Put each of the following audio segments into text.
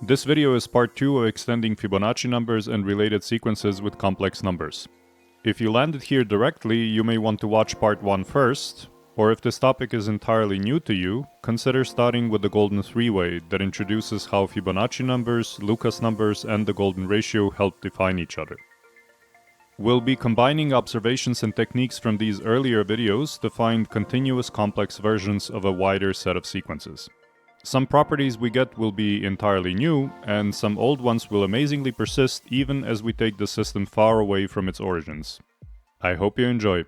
This video is part 2 of extending Fibonacci numbers and related sequences with complex numbers. If you landed here directly, you may want to watch part 1 first, or if this topic is entirely new to you, consider starting with the golden three-way that introduces how Fibonacci numbers, Lucas numbers, and the golden ratio help define each other. We'll be combining observations and techniques from these earlier videos to find continuous complex versions of a wider set of sequences. Some properties we get will be entirely new, and some old ones will amazingly persist even as we take the system far away from its origins. I hope you enjoy.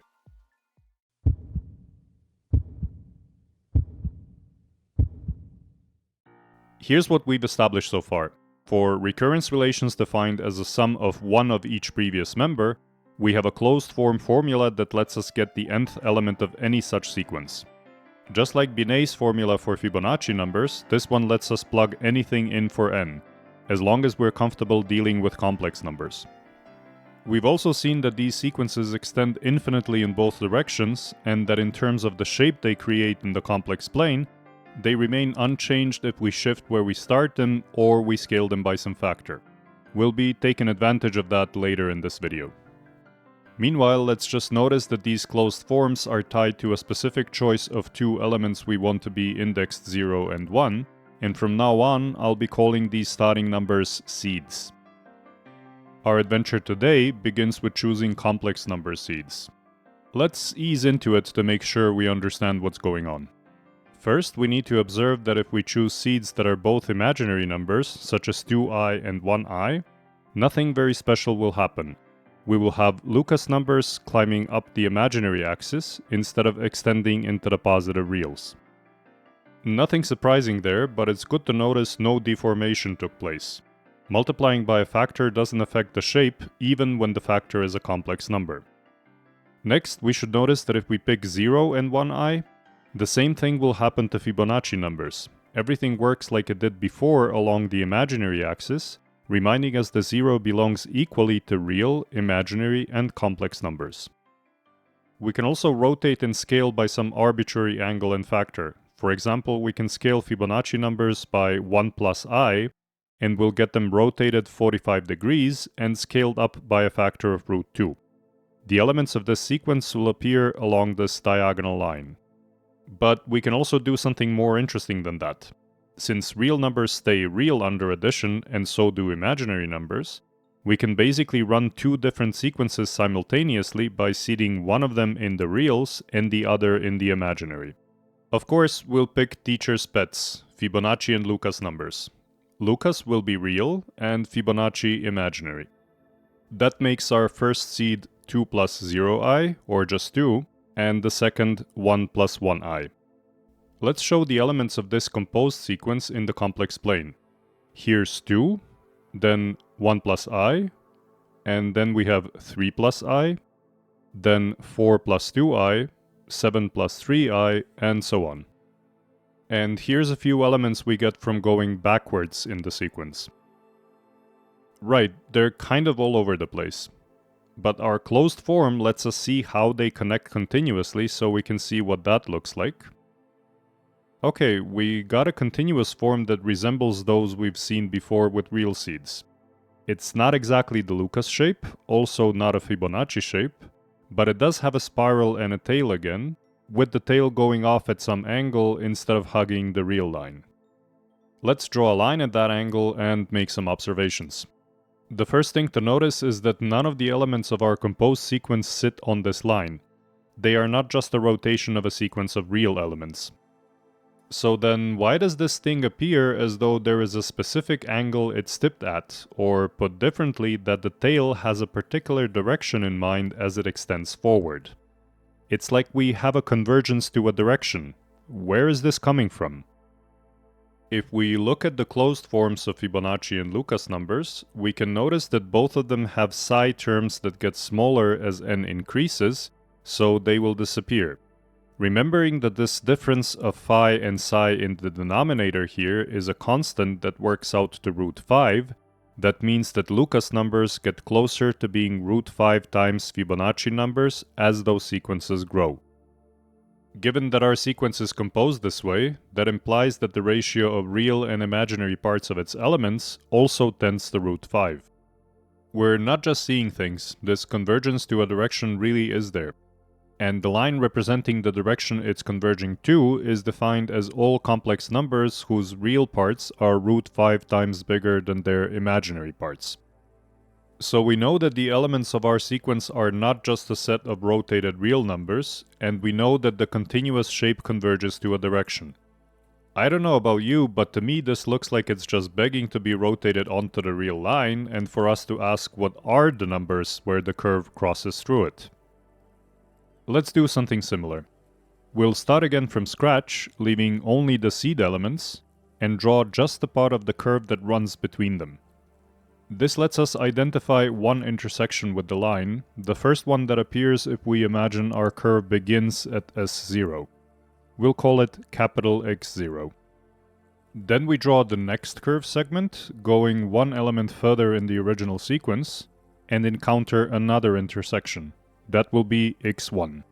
Here's what we've established so far. For recurrence relations defined as a sum of one of each previous member, we have a closed form formula that lets us get the nth element of any such sequence. Just like Binet's formula for Fibonacci numbers, this one lets us plug anything in for n, as long as we're comfortable dealing with complex numbers. We've also seen that these sequences extend infinitely in both directions, and that in terms of the shape they create in the complex plane, they remain unchanged if we shift where we start them or we scale them by some factor. We'll be taking advantage of that later in this video. Meanwhile, let's just notice that these closed forms are tied to a specific choice of two elements we want to be indexed 0 and 1, and from now on, I'll be calling these starting numbers seeds. Our adventure today begins with choosing complex number seeds. Let's ease into it to make sure we understand what's going on. First, we need to observe that if we choose seeds that are both imaginary numbers, such as 2i and 1i, nothing very special will happen. We will have Lucas numbers climbing up the imaginary axis instead of extending into the positive reals. Nothing surprising there, but it's good to notice no deformation took place. Multiplying by a factor doesn't affect the shape even when the factor is a complex number. Next, we should notice that if we pick 0 and 1i, the same thing will happen to Fibonacci numbers. Everything works like it did before along the imaginary axis, reminding us the 0 belongs equally to real, imaginary, and complex numbers. We can also rotate and scale by some arbitrary angle and factor. For example, we can scale Fibonacci numbers by 1 plus I, and we'll get them rotated 45 degrees and scaled up by a factor of root 2. The elements of this sequence will appear along this diagonal line. But we can also do something more interesting than that. Since real numbers stay real under addition, and so do imaginary numbers, we can basically run two different sequences simultaneously by seeding one of them in the reals and the other in the imaginary. Of course, we'll pick teacher's pets, Fibonacci and Lucas numbers. Lucas will be real, and Fibonacci imaginary. That makes our first seed 2 plus 0i, or just 2, and the second 1 plus 1i. Let's show the elements of this composed sequence in the complex plane. Here's 2, then 1 plus I, and then we have 3 plus I, then 4 plus 2i, 7 plus 3i, and so on. And here's a few elements we get from going backwards in the sequence. Right, they're kind of all over the place. But our closed form lets us see how they connect continuously, so we can see what that looks like. Okay, we got a continuous form that resembles those we've seen before with real seeds. It's not exactly the Lucas shape, also not a Fibonacci shape, but it does have a spiral and a tail again, with the tail going off at some angle instead of hugging the real line. Let's draw a line at that angle and make some observations. The first thing to notice is that none of the elements of our composed sequence sit on this line. They are not just a rotation of a sequence of real elements. So then, why does this thing appear as though there is a specific angle it's tipped at, or put differently, that the tail has a particular direction in mind as it extends forward? It's like we have a convergence to a direction. Where is this coming from? If we look at the closed forms of Fibonacci and Lucas numbers, we can notice that both of them have psi terms that get smaller as n increases, so they will disappear. Remembering that this difference of phi and psi in the denominator here is a constant that works out to root 5, that means that Lucas numbers get closer to being root 5 times Fibonacci numbers as those sequences grow. Given that our sequence is composed this way, that implies that the ratio of real and imaginary parts of its elements also tends to root 5. We're not just seeing things, this convergence to a direction really is there. And the line representing the direction it's converging to is defined as all complex numbers whose real parts are root 5 times bigger than their imaginary parts. So we know that the elements of our sequence are not just a set of rotated real numbers, and we know that the continuous shape converges to a direction. I don't know about you, but to me this looks like it's just begging to be rotated onto the real line and for us to ask what are the numbers where the curve crosses through it. Let's do something similar. We'll start again from scratch, leaving only the seed elements, and draw just the part of the curve that runs between them. This lets us identify one intersection with the line, the first one that appears if we imagine our curve begins at S0. We'll call it capital X0. Then we draw the next curve segment, going one element further in the original sequence, and encounter another intersection. That will be X1.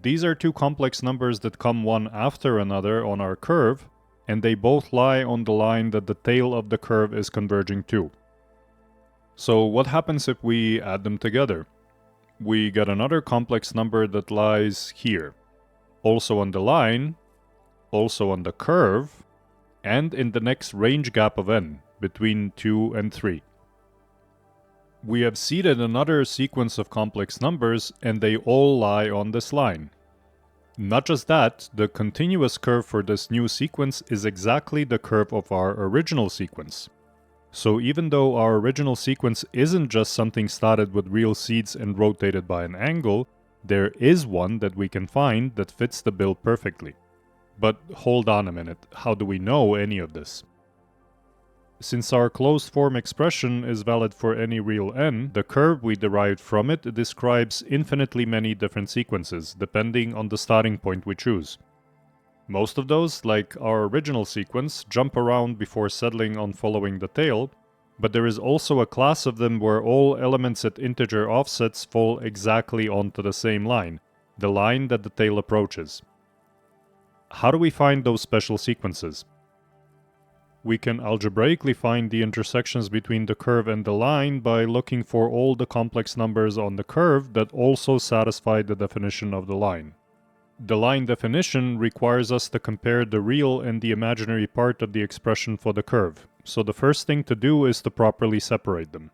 These are two complex numbers that come one after another on our curve, and they both lie on the line that the tail of the curve is converging to. So what happens if we add them together? We get another complex number that lies here, also on the line, also on the curve, and in the next range gap of n, between 2 and 3. We have seeded another sequence of complex numbers, and they all lie on this line. Not just that, the continuous curve for this new sequence is exactly the curve of our original sequence. So even though our original sequence isn't just something started with real seeds and rotated by an angle, there is one that we can find that fits the bill perfectly. But hold on a minute, how do we know any of this? Since our closed form expression is valid for any real n, the curve we derived from it describes infinitely many different sequences, depending on the starting point we choose. Most of those, like our original sequence, jump around before settling on following the tail, but there is also a class of them where all elements at integer offsets fall exactly onto the same line, the line that the tail approaches. How do we find those special sequences? We can algebraically find the intersections between the curve and the line by looking for all the complex numbers on the curve that also satisfy the definition of the line. The line definition requires us to compare the real and the imaginary part of the expression for the curve, so the first thing to do is to properly separate them.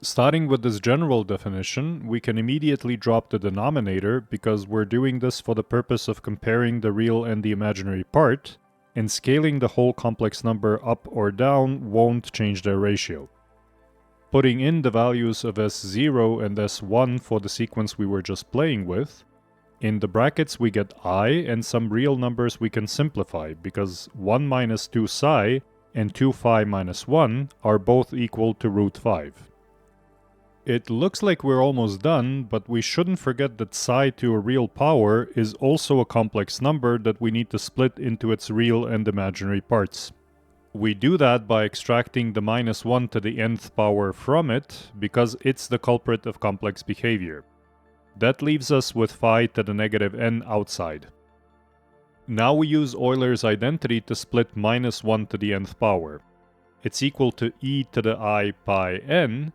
Starting with this general definition, we can immediately drop the denominator because we're doing this for the purpose of comparing the real and the imaginary part, and scaling the whole complex number up or down won't change their ratio. Putting in the values of S0 and S1 for the sequence we were just playing with, in the brackets we get I and some real numbers we can simplify because 1 minus 2 psi and 2 phi minus 1 are both equal to root 5. It looks like we're almost done, but we shouldn't forget that psi to a real power is also a complex number that we need to split into its real and imaginary parts. We do that by extracting the minus 1 to the nth power from it, because it's the culprit of complex behavior. That leaves us with phi to the negative n outside. Now we use Euler's identity to split minus 1 to the nth power. It's equal to e to the I pi n,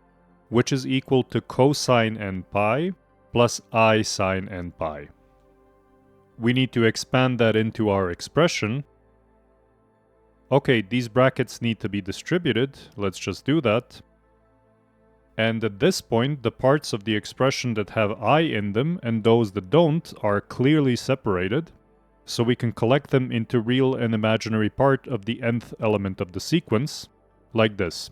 which is equal to cosine n pi plus I sine n pi. We need to expand that into our expression. Okay, these brackets need to be distributed. Let's just do that. And at this point, the parts of the expression that have I in them and those that don't are clearly separated, so we can collect them into real and imaginary part of the nth element of the sequence, like this.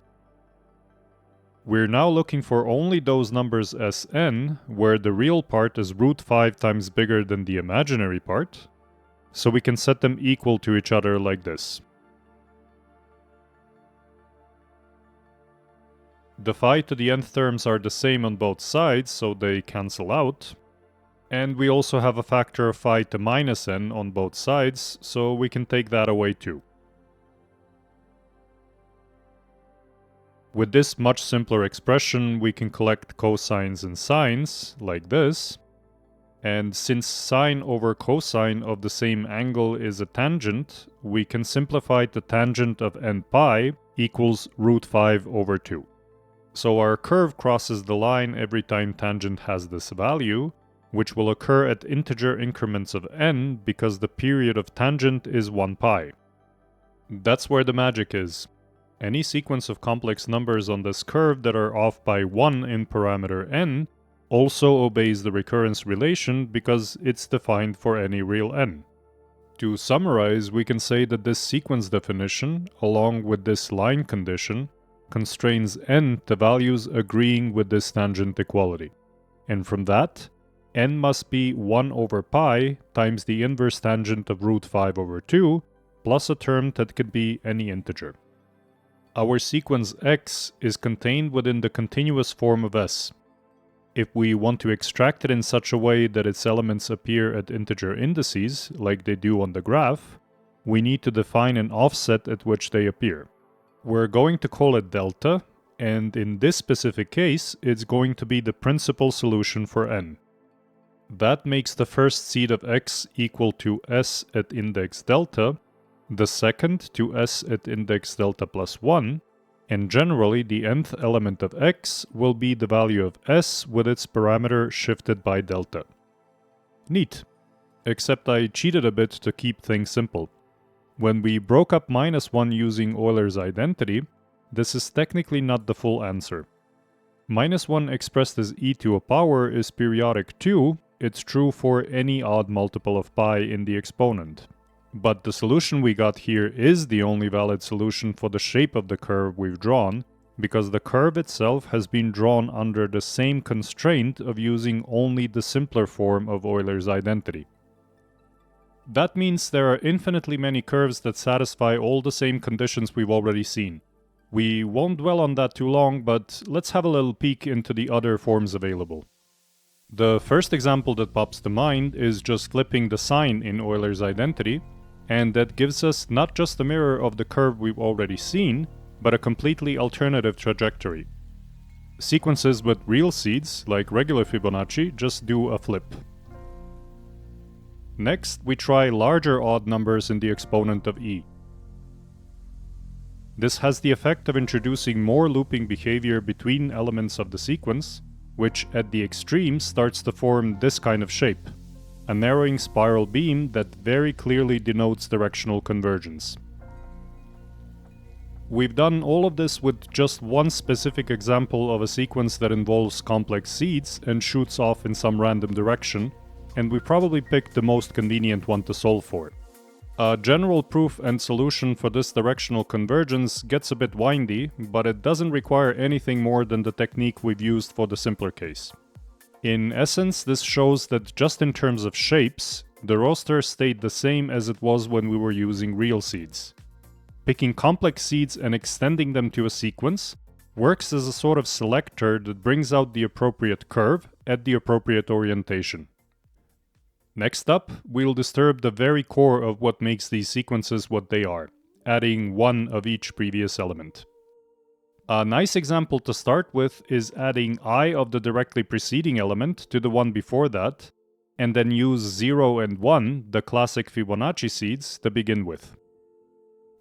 We're now looking for only those numbers Sn, where the real part is root 5 times bigger than the imaginary part, so we can set them equal to each other like this. The phi to the nth terms are the same on both sides, so they cancel out. And we also have a factor of phi to minus n on both sides, so we can take that away too. With this much simpler expression, we can collect cosines and sines, like this. And since sine over cosine of the same angle is a tangent, we can simplify the tangent of n pi equals root 5 over 2. So our curve crosses the line every time tangent has this value, which will occur at integer increments of n because the period of tangent is 1 pi. That's where the magic is. Any sequence of complex numbers on this curve that are off by 1 in parameter n also obeys the recurrence relation because it's defined for any real n. To summarize, we can say that this sequence definition, along with this line condition, constrains n to values agreeing with this tangent equality. And from that, n must be 1 over pi times the inverse tangent of root 5 over 2, plus a term that could be any integer. Our sequence x is contained within the continuous form of S. If we want to extract it in such a way that its elements appear at integer indices, like they do on the graph, we need to define an offset at which they appear. We're going to call it delta, and in this specific case, it's going to be the principal solution for n. That makes the first seed of x equal to s at index delta, the second to s at index delta plus 1, and generally the nth element of x will be the value of s with its parameter shifted by delta. Neat. Except I cheated a bit to keep things simple. When we broke up -1 using Euler's identity, this is technically not the full answer. -1 expressed as e to a power is periodic too, it's true for any odd multiple of pi in the exponent. But the solution we got here is the only valid solution for the shape of the curve we've drawn, because the curve itself has been drawn under the same constraint of using only the simpler form of Euler's identity. That means there are infinitely many curves that satisfy all the same conditions we've already seen. We won't dwell on that too long, but let's have a little peek into the other forms available. The first example that pops to mind is just flipping the sign in Euler's identity, and that gives us not just a mirror of the curve we've already seen, but a completely alternative trajectory. Sequences with real seeds, like regular Fibonacci, just do a flip. Next, we try larger odd numbers in the exponent of e. This has the effect of introducing more looping behavior between elements of the sequence, which at the extreme starts to form this kind of shape. A narrowing spiral beam that very clearly denotes directional convergence. We've done all of this with just one specific example of a sequence that involves complex seeds and shoots off in some random direction, and we probably picked the most convenient one to solve for. A general proof and solution for this directional convergence gets a bit windy, but it doesn't require anything more than the technique we've used for the simpler case. In essence, this shows that just in terms of shapes, the roster stayed the same as it was when we were using real seeds. Picking complex seeds and extending them to a sequence works as a sort of selector that brings out the appropriate curve at the appropriate orientation. Next up, we'll disturb the very core of what makes these sequences what they are, adding one of each previous element. A nice example to start with is adding I of the directly preceding element to the one before that, and then use 0 and 1, the classic Fibonacci seeds, to begin with.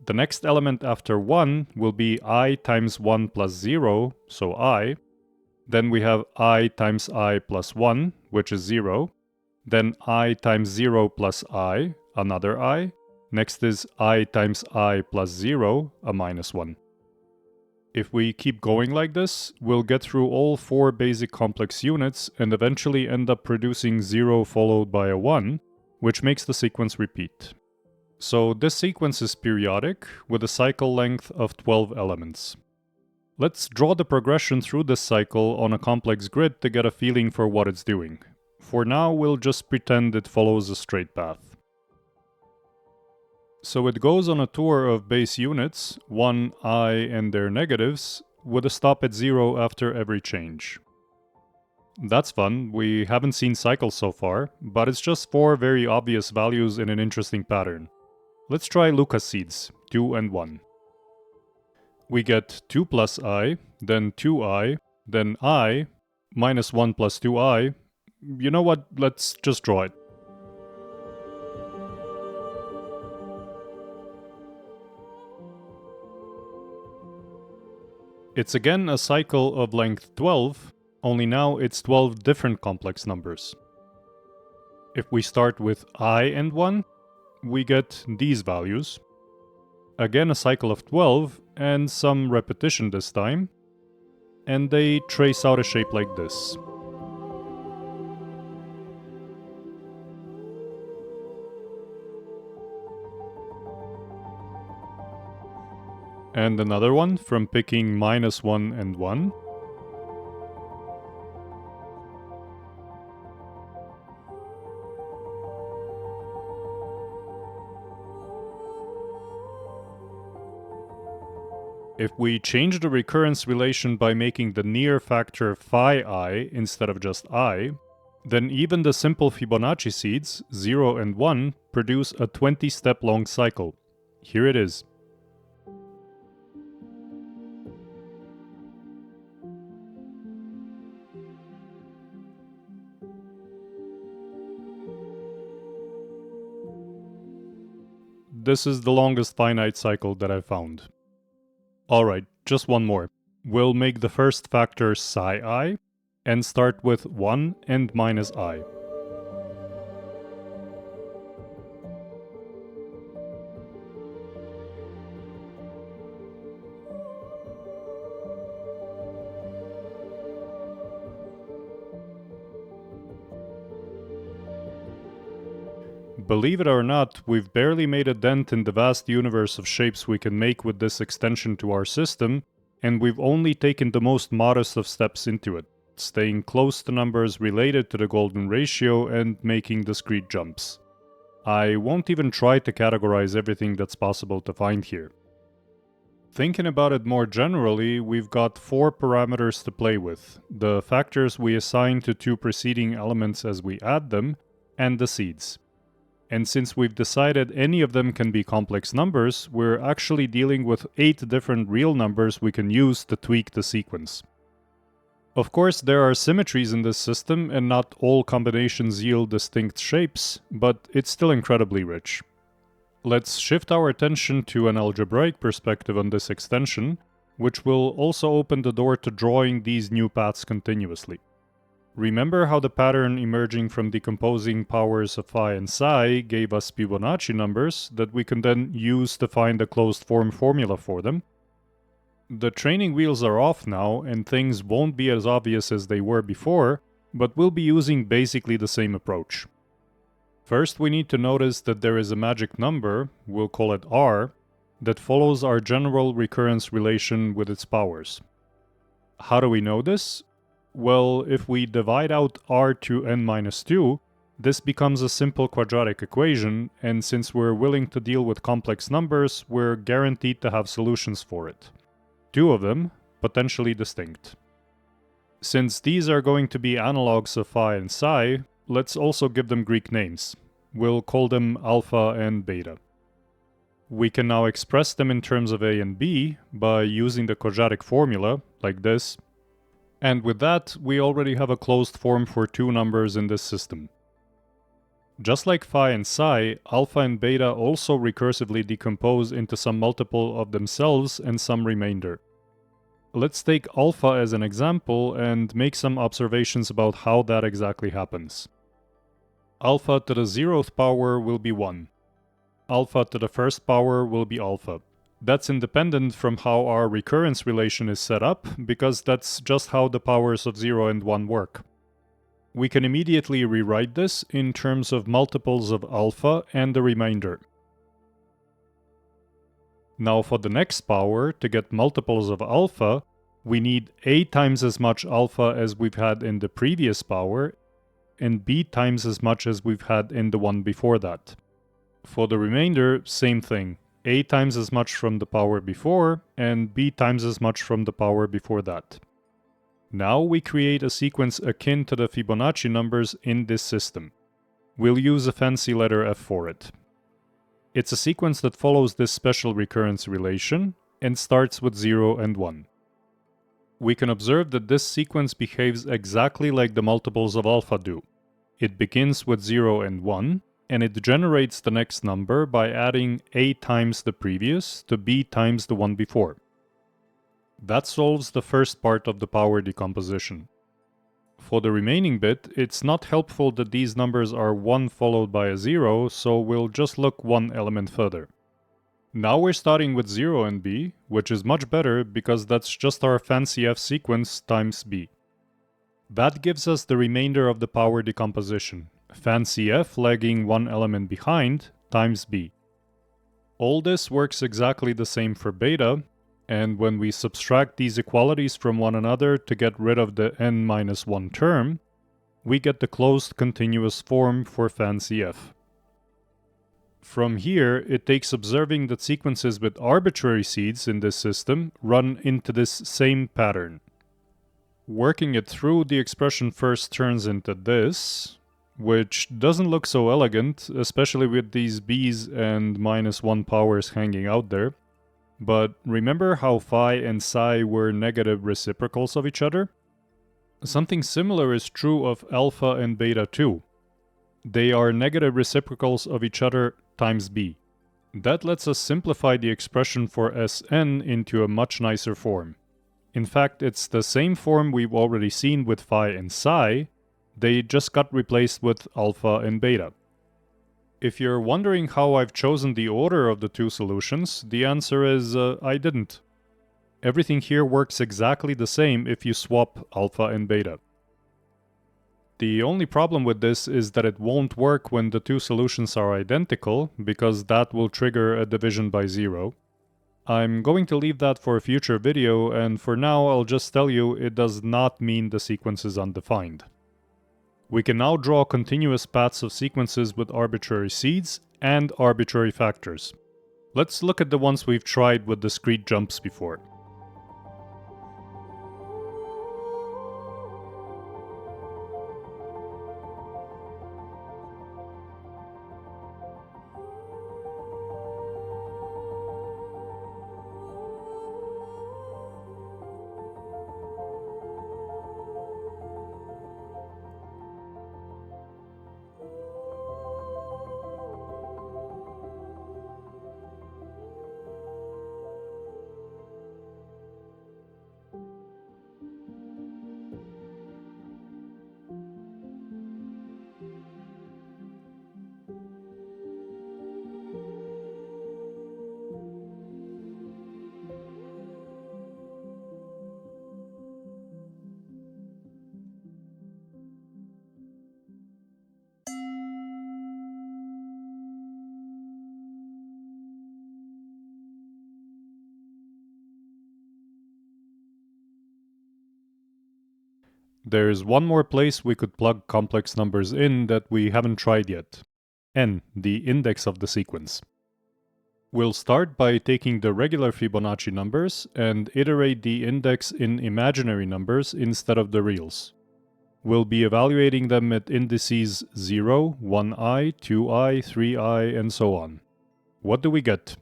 The next element after 1 will be I times 1 plus 0, so I. Then we have I times I plus 1, which is 0. Then I times 0 plus I, another I. Next is I times I plus 0, a minus 1. If we keep going like this, we'll get through all 4 basic complex units and eventually end up producing 0 followed by a 1, which makes the sequence repeat. So this sequence is periodic, with a cycle length of 12 elements. Let's draw the progression through this cycle on a complex grid to get a feeling for what it's doing. For now, we'll just pretend it follows a straight path. So it goes on a tour of base units, 1, I, and their negatives, with a stop at 0 after every change. That's fun, we haven't seen cycles so far, but it's just 4 very obvious values in an interesting pattern. Let's try Lucas seeds, 2 and 1. We get 2 plus I, then 2I, then I, minus 1 plus 2I, You know what, let's just draw it. It's again a cycle of length 12, only now it's 12 different complex numbers. If we start with I and 1, we get these values. Again a cycle of 12 and some repetition this time, and they trace out a shape like this. And another one from picking -1 and 1. If we change the recurrence relation by making the near factor phi I instead of just I, then even the simple Fibonacci seeds, 0 and 1, produce a 20-step long cycle. Here it is. This is the longest finite cycle that I've found. Alright, just one more. We'll make the first factor psi I, and start with 1 and -I. Believe it or not, we've barely made a dent in the vast universe of shapes we can make with this extension to our system, and we've only taken the most modest of steps into it, staying close to numbers related to the golden ratio and making discrete jumps. I won't even try to categorize everything that's possible to find here. Thinking about it more generally, we've got 4 parameters to play with: the factors we assign to 2 preceding elements as we add them, and the seeds. And since we've decided any of them can be complex numbers, we're actually dealing with 8 different real numbers we can use to tweak the sequence. Of course, there are symmetries in this system, and not all combinations yield distinct shapes, but it's still incredibly rich. Let's shift our attention to an algebraic perspective on this extension, which will also open the door to drawing these new paths continuously. Remember how the pattern emerging from decomposing powers of phi and psi gave us Fibonacci numbers that we can then use to find a closed form formula for them? The training wheels are off now, and things won't be as obvious as they were before, but we'll be using basically the same approach. First, we need to notice that there is a magic number, we'll call it R, that follows our general recurrence relation with its powers. How do we know this? Well, if we divide out r to n-2, this becomes a simple quadratic equation, and since we're willing to deal with complex numbers, we're guaranteed to have solutions for it. 2 of them, potentially distinct. Since these are going to be analogs of phi and psi, let's also give them Greek names. We'll call them alpha and beta. We can now express them in terms of a and b by using the quadratic formula, like this. And with that, we already have a closed form for 2 numbers in this system. Just like phi and psi, alpha and beta also recursively decompose into some multiple of themselves and some remainder. Let's take alpha as an example and make some observations about how that exactly happens. Alpha to the 0th power will be 1. Alpha to the 1st power will be alpha. That's independent from how our recurrence relation is set up, because that's just how the powers of 0 and 1 work. We can immediately rewrite this in terms of multiples of alpha and the remainder. Now for the next power, to get multiples of alpha, we need a times as much alpha as we've had in the previous power, and b times as much as we've had in the one before that. For the remainder, same thing. A times as much from the power before, and b times as much from the power before that. Now we create a sequence akin to the Fibonacci numbers in this system. We'll use a fancy letter F for it. It's a sequence that follows this special recurrence relation, and starts with 0 and 1. We can observe that this sequence behaves exactly like the multiples of alpha do. It begins with 0 and 1, and it generates the next number by adding a times the previous to b times the one before. That solves the first part of the power decomposition. For the remaining bit, it's not helpful that these numbers are 1 followed by a 0, so we'll just look one element further. Now we're starting with 0 and b, which is much better because that's just our fancy f sequence times b. That gives us the remainder of the power decomposition, fancy f lagging one element behind times b. All this works exactly the same for beta, and when we subtract these equalities from one another to get rid of the n-1 term, we get the closed continuous form for fancy f. From here, it takes observing that sequences with arbitrary seeds in this system run into this same pattern. Working it through, the expression first turns into this, which doesn't look so elegant, especially with these b's and -1 powers hanging out there. But remember how phi and psi were negative reciprocals of each other? Something similar is true of alpha and beta too. They are negative reciprocals of each other times b. That lets us simplify the expression for Sn into a much nicer form. In fact, it's the same form we've already seen with phi and psi, they just got replaced with alpha and beta. If you're wondering how I've chosen the order of the two solutions, the answer is I didn't. Everything here works exactly the same if you swap alpha and beta. The only problem with this is that it won't work when the two solutions are identical, because that will trigger a division by 0. I'm going to leave that for a future video, and for now I'll just tell you it does not mean the sequence is undefined. We can now draw continuous paths of sequences with arbitrary seeds and arbitrary factors. Let's look at the ones we've tried with discrete jumps before. There's one more place we could plug complex numbers in that we haven't tried yet. N, the index of the sequence. We'll start by taking the regular Fibonacci numbers and iterate the index in imaginary numbers instead of the reals. We'll be evaluating them at indices 0, 1i, 2i, 3i, and so on. What do we get?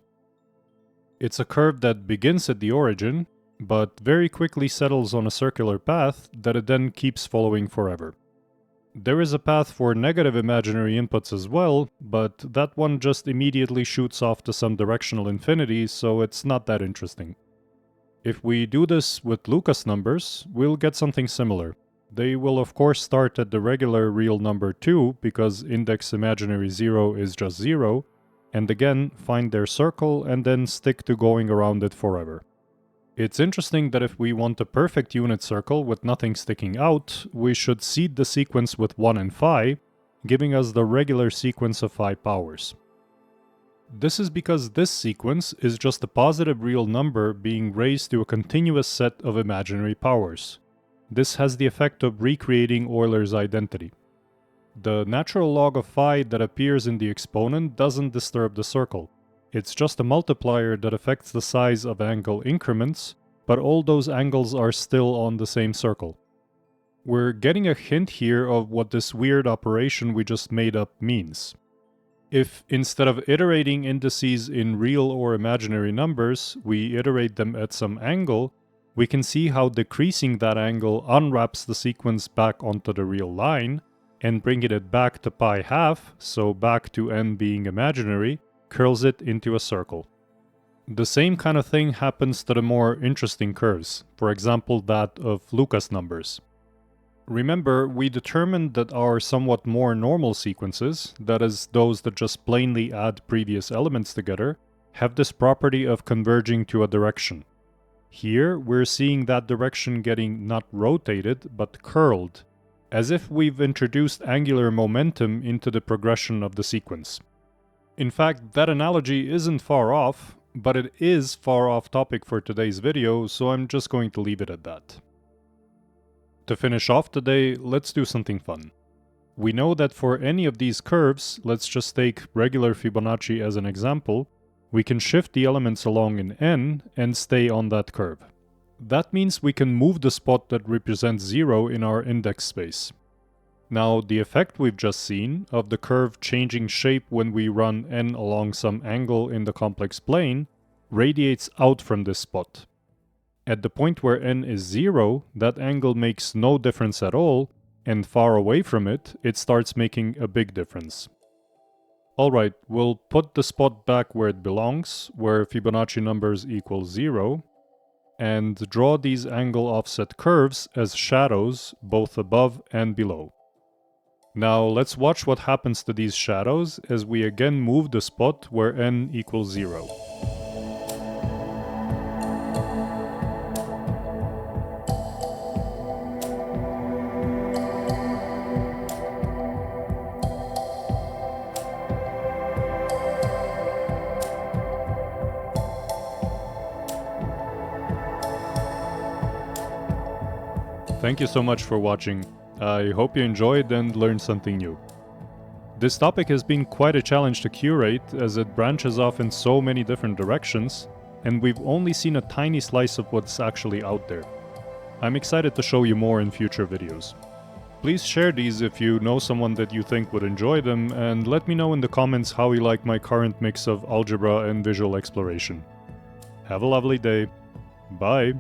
It's a curve that begins at the origin, but very quickly settles on a circular path that it then keeps following forever. There is a path for negative imaginary inputs as well, but that one just immediately shoots off to some directional infinity, so it's not that interesting. If we do this with Lucas numbers, we'll get something similar. They will of course start at the regular real number 2, because index imaginary 0 is just 0, and again find their circle and then stick to going around it forever. It's interesting that if we want a perfect unit circle with nothing sticking out, we should seed the sequence with 1 and phi, giving us the regular sequence of phi powers. This is because this sequence is just a positive real number being raised to a continuous set of imaginary powers. This has the effect of recreating Euler's identity. The natural log of phi that appears in the exponent doesn't disturb the circle. It's just a multiplier that affects the size of angle increments, but all those angles are still on the same circle. We're getting a hint here of what this weird operation we just made up means. If instead of iterating indices in real or imaginary numbers, we iterate them at some angle, we can see how decreasing that angle unwraps the sequence back onto the real line, and bringing it back to pi half, so back to n being imaginary, curls it into a circle. The same kind of thing happens to the more interesting curves, for example that of Lucas numbers. Remember, we determined that our somewhat more normal sequences, that is, those that just plainly add previous elements together, have this property of converging to a direction. Here, we're seeing that direction getting not rotated, but curled, as if we've introduced angular momentum into the progression of the sequence. In fact, that analogy isn't far off, but it is far off topic for today's video, so I'm just going to leave it at that. To finish off today, let's do something fun. We know that for any of these curves, let's just take regular Fibonacci as an example, we can shift the elements along in n and stay on that curve. That means we can move the spot that represents 0 in our index space. Now, the effect we've just seen of the curve changing shape when we run n along some angle in the complex plane radiates out from this spot. At the point where n is 0, that angle makes no difference at all, and far away from it, it starts making a big difference. Alright, we'll put the spot back where it belongs, where Fibonacci numbers equal 0, and draw these angle offset curves as shadows both above and below. Now let's watch what happens to these shadows as we again move the spot where n equals 0. Thank you so much for watching. I hope you enjoyed and learned something new. This topic has been quite a challenge to curate as it branches off in so many different directions, and we've only seen a tiny slice of what's actually out there. I'm excited to show you more in future videos. Please share these if you know someone that you think would enjoy them, and let me know in the comments how you like my current mix of algebra and visual exploration. Have a lovely day. Bye!